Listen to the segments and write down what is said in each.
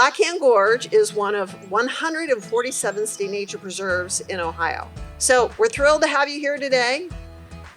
Blackhand Gorge is one of 147 state nature preserves in Ohio. So we're thrilled to have you here today.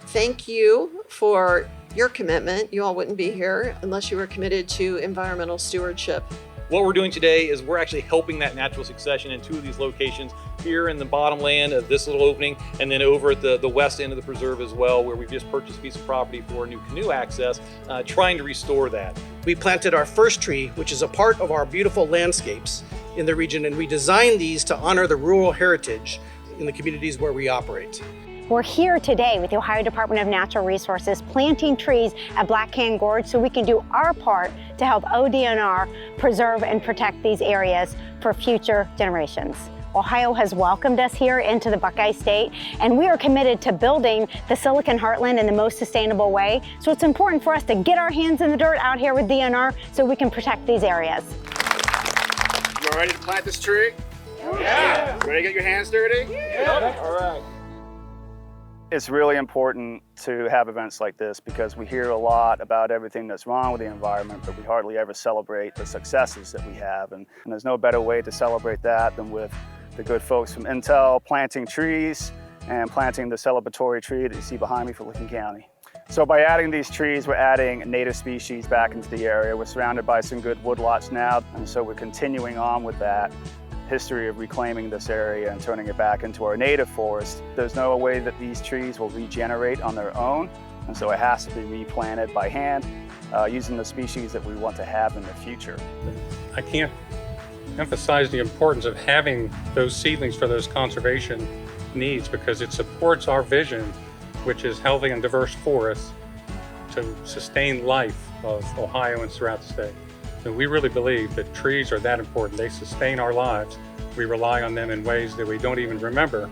Thank you for your commitment. You all wouldn't be here unless you were committed to environmental stewardship. What we're doing today is we're actually helping that natural succession in two of these locations, here in the bottom land of this little opening, and then over at the west end of the preserve as well, where we've just purchased a piece of property for new canoe access, trying to restore that. We planted our first tree, which is a part of our beautiful landscapes in the region, and we designed these to honor the rural heritage in the communities where we operate. We're here today with the Ohio Department of Natural Resources planting trees at Blackhand Gorge so we can do our part to help ODNR preserve and protect these areas for future generations. Ohio has welcomed us here into the Buckeye State, and we are committed to building the Silicon Heartland in the most sustainable way. So it's important for us to get our hands in the dirt out here with DNR so we can protect these areas. You all ready to plant this tree? Yeah. Ready to get your hands dirty? Yeah. All right. It's really important to have events like this because we hear a lot about everything that's wrong with the environment, but we hardly ever celebrate the successes that we have. And there's no better way to celebrate that than with the good folks from Intel planting trees and planting the celebratory tree that you see behind me for Licking County. So by adding these trees, we're adding native species back into the area. We're surrounded by some good woodlots now, and so we're continuing on with that history of reclaiming this area and turning it back into our native forest. There's no way that these trees will regenerate on their own, and so it has to be replanted by hand using the species that we want to have in the future. I can't emphasize the importance of having those seedlings for those conservation needs because it supports our vision, which is healthy and diverse forests to sustain life of Ohioans throughout the state. And we really believe that trees are that important. They sustain our lives. We rely on them in ways that we don't even remember